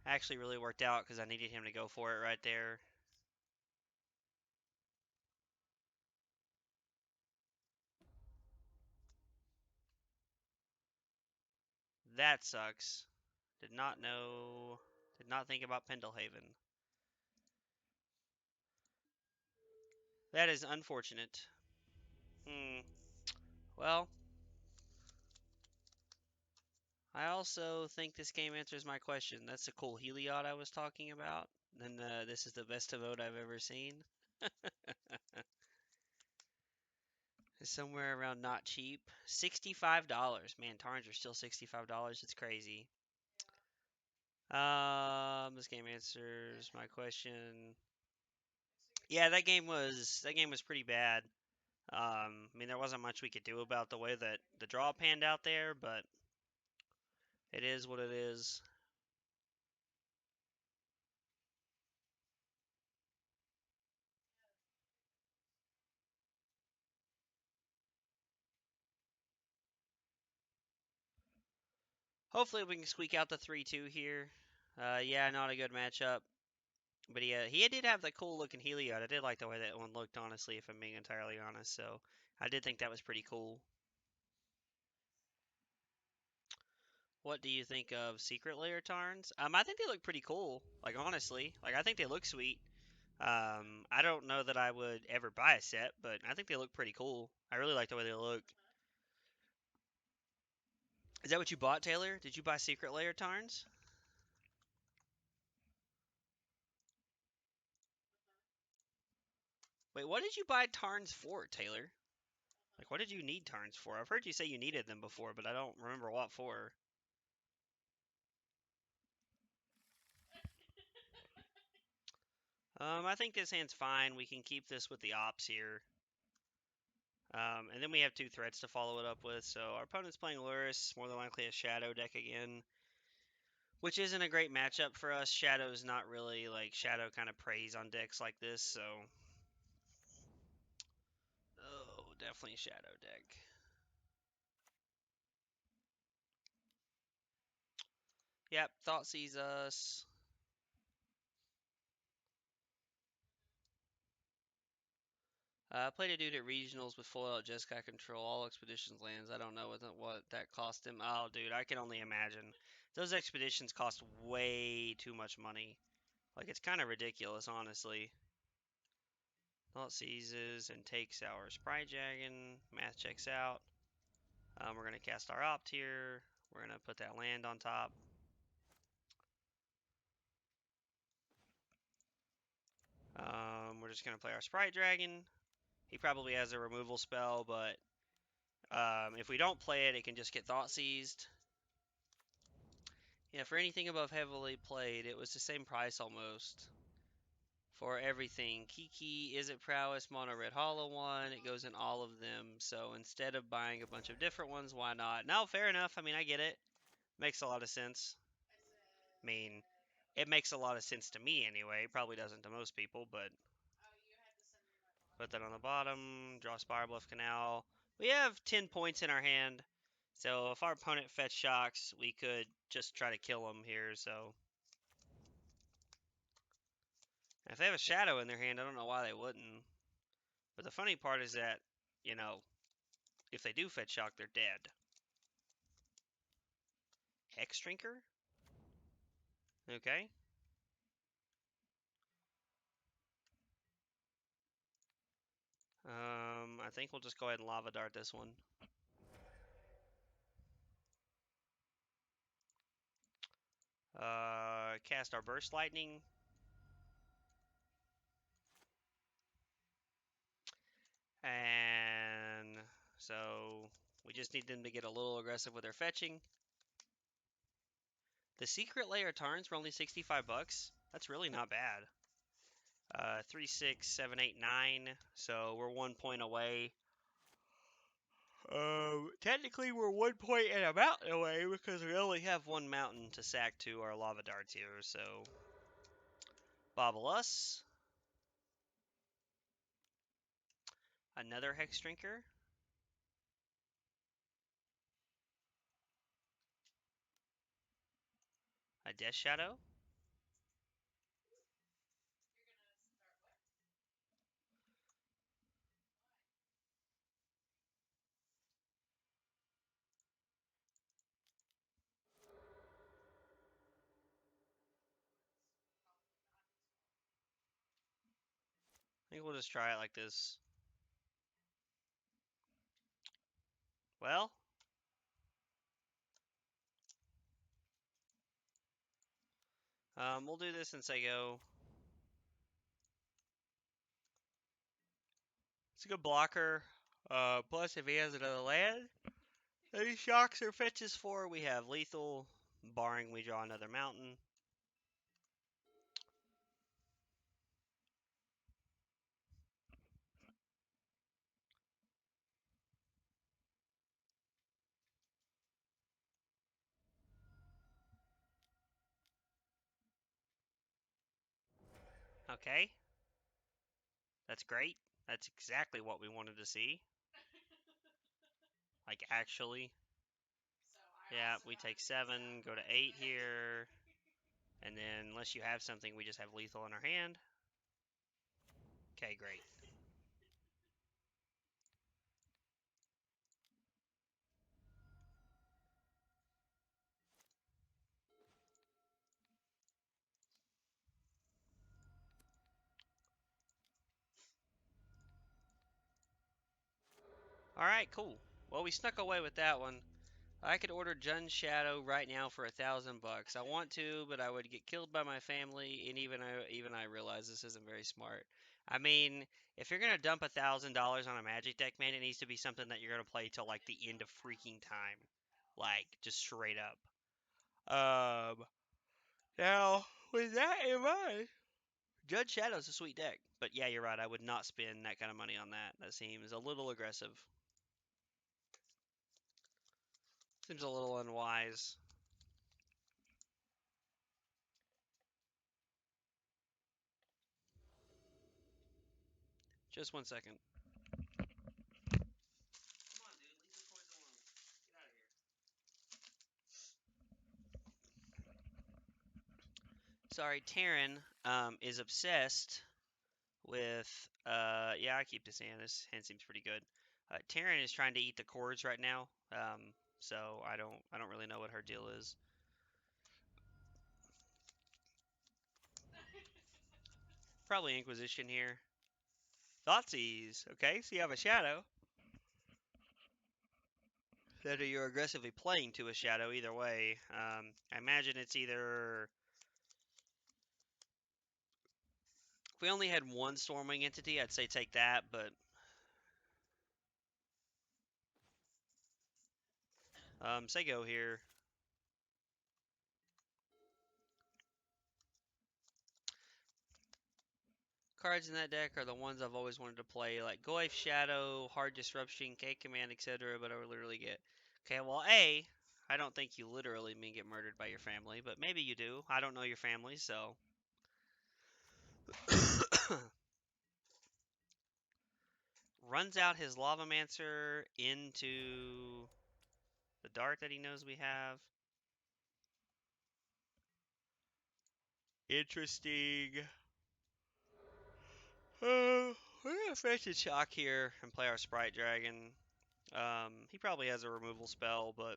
Actually really worked out because I needed him to go for it right there. That sucks. Did not know. Did not think about Pendelhaven. That is unfortunate. Well, I also think this game answers my question. That's the cool Heliod I was talking about. And this is the best of vote I've ever seen. It's somewhere around not cheap. $65. Man, Tarns are still $65. It's crazy. This game answers my question. Yeah, that game was pretty bad. I mean, there wasn't much we could do about the way that the draw panned out there, but it is what it is. Hopefully we can squeak out the 3-2 here. Yeah, not a good matchup. But he did have that cool looking Heliod. I did like the way that one looked, honestly, if I'm being entirely honest. So I did think that was pretty cool. What do you think of Secret Lair Tarns? I think they look pretty cool. Like honestly, like I think they look sweet. I don't know that I would ever buy a set, but I think they look pretty cool. I really like the way they look. Is that what you bought, Taylor? Did you buy Secret Lair Tarns? Wait, what did you buy Tarns for, Taylor? Like, what did you need Tarns for? I've heard you say you needed them before, but I don't remember what for. I think this hand's fine. We can keep this with the ops here. And then we have two threats to follow it up with. So our opponent's playing Luris, more than likely a Shadow deck again, which isn't a great matchup for us. Shadow's not really like Shadow kind of preys on decks like this, so oh, definitely Shadow deck. Yep, Thought sees us. Played a dude at regionals with full out Jeskai control, all expeditions lands. I don't know what that cost him. Oh, dude, I can only imagine. Those expeditions cost way too much money. Like, it's kind of ridiculous, honestly. Thought seizes and takes our Sprite Dragon. Math checks out. We're going to cast our Opt here. We're going to put that land on top. We're just going to play our Sprite Dragon. He probably has a removal spell, but if we don't play it, it can just get Thought Seized. Yeah, for anything above heavily played, it was the same price almost. For everything. Kiki, Izzet Prowess, Mono Red Hollow one, it goes in all of them. So instead of buying a bunch of different ones, why not? No, fair enough. I mean, I get it. Makes a lot of sense. I mean, it makes a lot of sense to me anyway. It probably doesn't to most people, but put that on the bottom. Draw Spire Bluff Canal. We have 10 points in our hand. So if our opponent fetch shocks, we could just try to kill him here. So if they have a shadow in their hand, I don't know why they wouldn't. But the funny part is that, you know, if they do fetch shock, they're dead. Hex Drinker? Okay. I think we'll just go ahead and Lava Dart this one. Cast our Burst Lightning. And so we just need them to get a little aggressive with their fetching. The Secret Lair Tarns were only 65 bucks. That's really not bad. 3, 6, 7, 8, 9. So we're 1 point away. Technically we're 1 point and a mountain away because we only have one mountain to sack to our lava darts here. So bobble us. Another Hex Drinker. A Death Shadow. I think we'll just try it like this. Well, we'll do this since I go. It's a good blocker. Plus, if he has another land that he shocks or fetches for, we have lethal, barring we draw another mountain. Okay, that's great. That's exactly what we wanted to see. Like, actually. Yeah, we take 7, go to 8 here. And then, unless you have something, we just have lethal in our hand. Okay, great. Alright, cool. Well, we snuck away with that one. I could order Jun Shadow right now for $1,000. I want to, but I would get killed by my family, and even I realize this isn't very smart. I mean, if you're gonna dump $1,000 on a Magic deck, man, it needs to be something that you're gonna play till like the end of freaking time, like just straight up. Now with that in mind, Judge Shadow's a sweet deck. But yeah, you're right. I would not spend that kind of money on that. That seems a little aggressive. Seems a little unwise. Just 1 second. Come on, dude. Leave the toys alone. Get out of here. Sorry, Taryn is obsessed with yeah, I keep this hand. This hand seems pretty good. Taryn is trying to eat the cords right now. So I don't really know what her deal is. Probably Inquisition here. Thoughtseize. Okay, so you have a shadow. That you're aggressively playing to a shadow either way. I imagine it's either if we only had one Stormwing entity, I'd say take that, but say go here. Cards in that deck are the ones I've always wanted to play, like Goyf Shadow, Hard Disruption, K Command, etc. But I would literally get. Okay, well, I don't think you literally mean get murdered by your family, but maybe you do. I don't know your family, so. Runs out his Lavamancer into the dart that he knows we have. Interesting. We're gonna fetch a chalk here and play our Sprite Dragon. He probably has a removal spell, but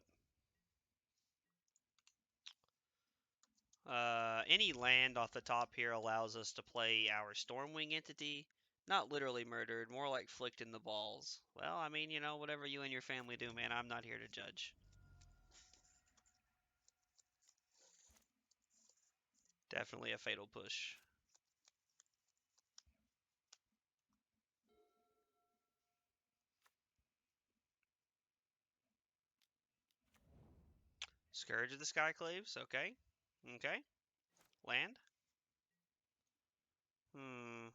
any land off the top here allows us to play our Stormwing entity. Not literally murdered, more like flicked in the balls. Well, I mean, whatever you and your family do, man, I'm not here to judge. Definitely a fatal push. Scourge of the Skyclaves, okay. Okay. Land. Hmm.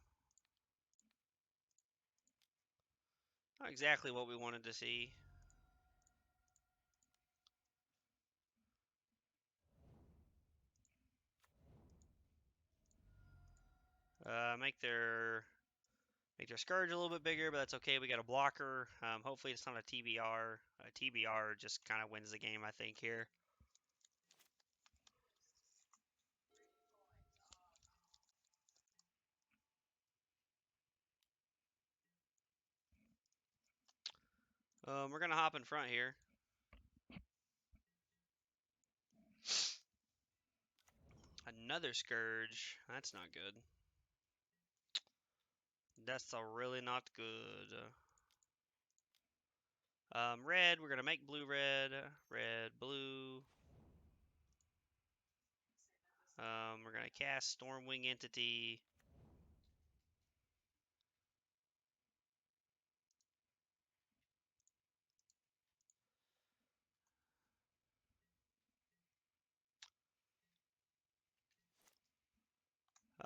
Not exactly what we wanted to see. Make their Scourge a little bit bigger, but that's okay. We got a blocker. Hopefully it's not a TBR. TBR just kind of wins the game, I think, here. We're going to hop in front here. Another Scourge. That's not good. That's really not good. Red, we're going to make blue-red. Red, blue. We're going to cast Stormwing Entity.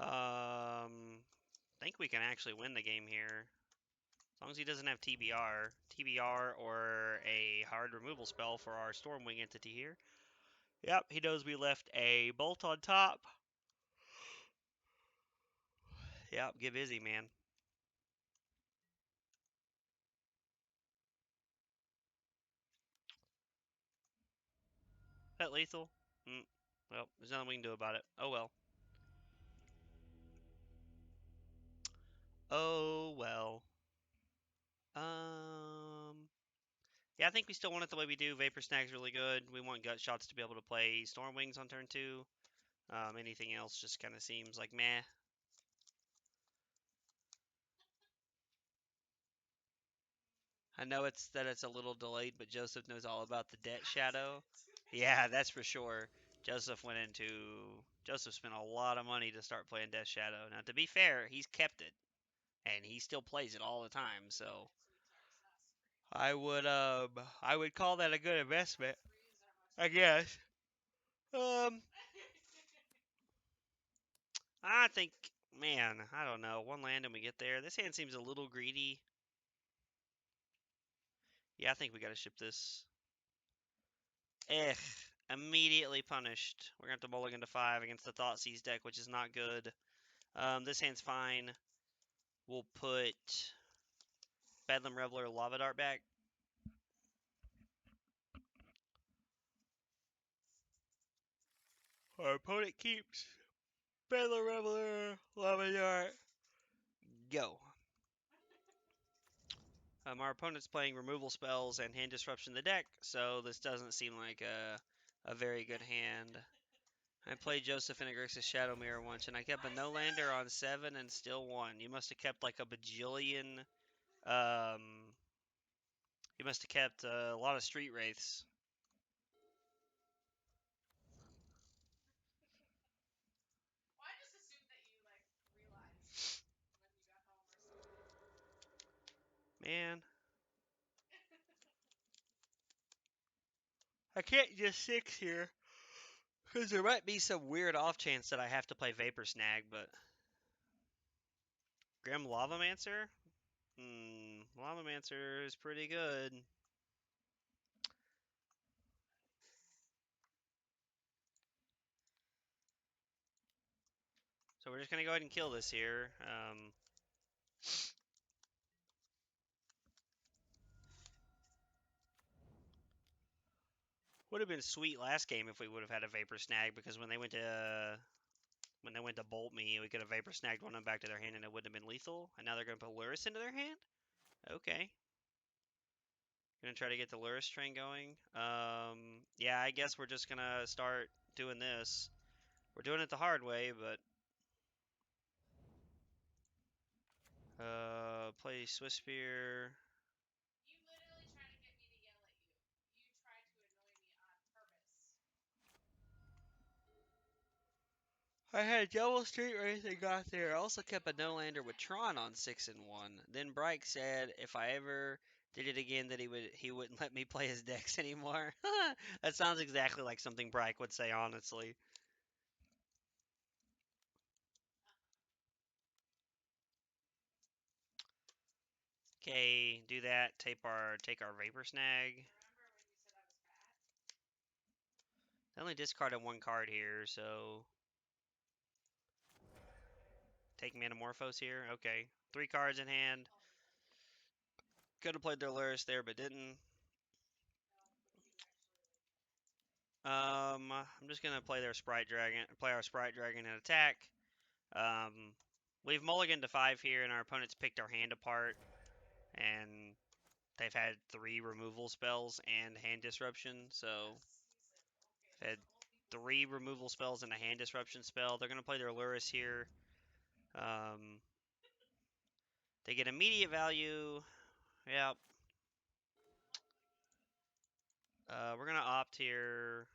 I think we can actually win the game here. As long as he doesn't have TBR. TBR or a hard removal spell for our Stormwing entity here. Yep, he knows we left a bolt on top. Yep, get busy, man. Is that lethal? Well, there's nothing we can do about it. Oh well. Oh well. Yeah, I think we still want it the way we do. Vapor Snag's really good. We want Gut Shots to be able to play Stormwings on turn 2. Anything else just kind of seems like meh. I know it's a little delayed, but Joseph knows all about the debt shadow. Yeah, that's for sure. Joseph spent a lot of money to start playing Death Shadow. Now, to be fair, he's kept it, and he still plays it all the time. So I would call that a good investment, I guess. Um, I think Man, I don't know. One land and we get there. This hand seems a little greedy. Yeah, I think we gotta ship this. Eh, immediately punished. We're gonna have to mulligan to 5 against the Thoughtseize deck, which is not good. This hand's fine. We'll put Bedlam Reveler Lava Dart back. Our opponent keeps Bedlam Reveler Lava Dart. Go. Our opponent's playing removal spells and hand disruption the deck, so this doesn't seem like a very good hand. I played Joseph and Agrixis Shadow Mirror once, and I kept a no-lander on 7 and still won. You must have kept like a bajillion. You must have kept a lot of Street Wraiths. Man, I can't just 6 here. Because there might be some weird off chance that I have to play Vapor Snag, but. Grim Lavamancer? Lavamancer is pretty good. So we're just going to go ahead and kill this here. Would have been sweet last game if we would have had a Vapor Snag, because when they went to bolt me, we could have Vapor Snagged one of them back to their hand and it wouldn't have been lethal. And now they're going to put Luris into their hand? Okay. Gonna try to get the Luris train going. Yeah, I guess we're just gonna start doing this. We're doing it the hard way, but play Swiss Spear. I had double Street Race and got there. I also kept a no-lander with Tron on 6 and 1. Then Bryke said if I ever did it again that he wouldn't let me play his decks anymore. That sounds exactly like something Bryke would say, honestly. Okay, do that. Take our Vapor Snag. I only discarded one card here, so take Manamorphose here. Okay, 3 cards in hand. Could have played their Luris there, but didn't. I'm just gonna play their Sprite Dragon. Play our Sprite Dragon and attack. We've mulliganed to 5 here, and our opponent's picked our hand apart, and they've had 3 removal spells and hand disruption, so they've had 3 removal spells and a hand disruption spell. They're gonna play their Luris here. They get immediate value. Yep. We're gonna opt here.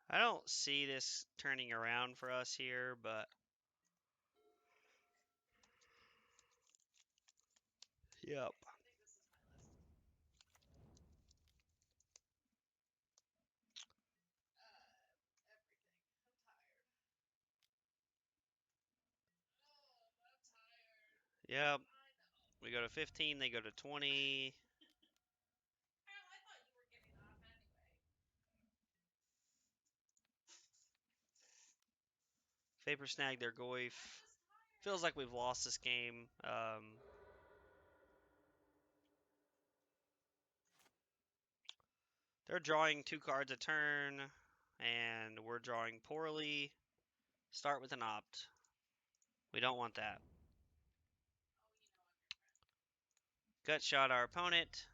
I don't see this turning around for us here, but yep. Yep. We go to 15, they go to 20. Vapor snag their Goyf. Feels like we've lost this game. They're drawing 2 cards a turn, and we're drawing poorly. Start with an opt. We don't want that. Gut shot our opponent.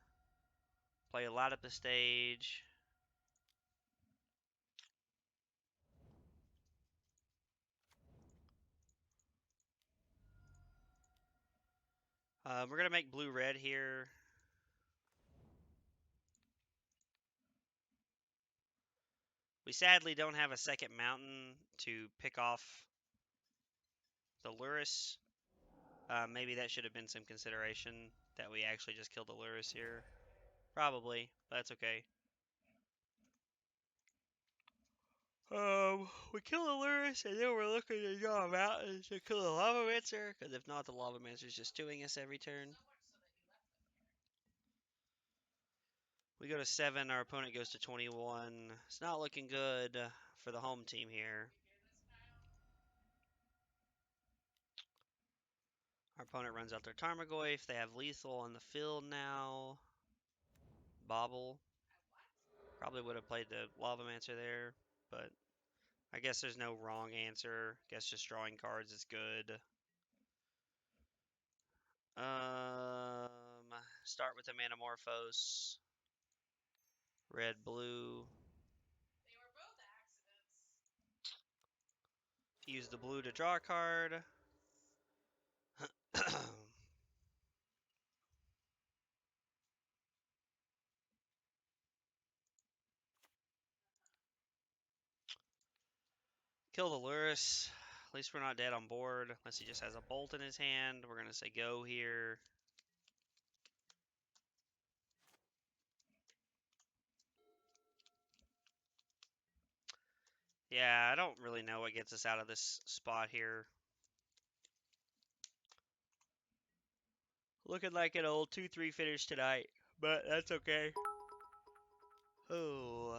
Play a lot up the stage. We're going to make blue-red here. We sadly don't have a second mountain to pick off the Luris. Maybe that should have been some consideration. that we actually just killed the Lurus here. Probably. That's okay. We kill the Lurus, and then we're looking to draw mountains to kill the Lava Mancer, because if not, the Lava Mancer's just doing us every turn. We go to 7, our opponent goes to 21. It's not looking good for the home team here. Our opponent runs out their Tarmogoyf. They have lethal on the field now. Bobble. Probably would have played the Lava Mancer there, but I guess there's no wrong answer. Guess just drawing cards is good. Start with the Manamorphose. Red, blue. Use the blue to draw a card. Kill the Lurus. At least we're not dead on board. Unless he just has a bolt in his hand. We're going to say go here. Yeah, I don't really know what gets us out of this spot here. Looking like an old 2-3 finish tonight, but that's okay. Oh,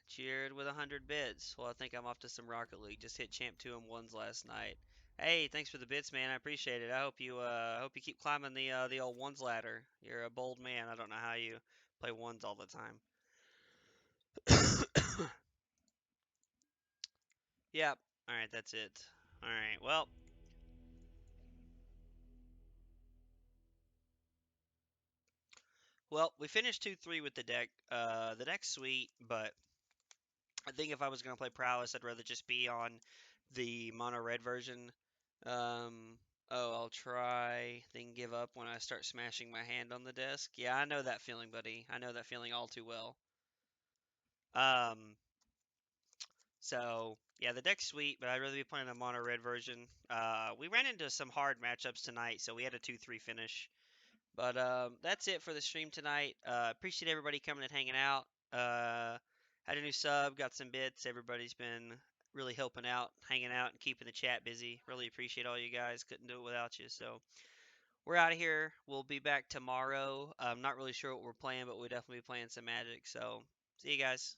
cheered with 100 bits. Well, I think I'm off to some Rocket League. Just hit Champ 2 and 1s last night. Hey, thanks for the bits, man. I appreciate it. I hope you keep climbing the old 1s ladder. You're a bold man. I don't know how you play 1s all the time. Yep. All right, that's it. All right. Well, we finished 2-3 with the deck. The deck's sweet, but I think if I was going to play Prowess, I'd rather just be on the Mono Red version. I'll try, then give up when I start smashing my hand on the desk. Yeah, I know that feeling, buddy. I know that feeling all too well. So, yeah, the deck's sweet, but I'd rather be playing the Mono Red version. We ran into some hard matchups tonight, so we had a 2-3 finish. But that's it for the stream tonight. Appreciate everybody coming and hanging out. Had a new sub, got some bits. Everybody's been really helping out, hanging out, and keeping the chat busy. Really appreciate all you guys. Couldn't do it without you. So we're out of here. We'll be back tomorrow. I'm not really sure what we're playing, but we'll definitely be playing some Magic. So see you guys.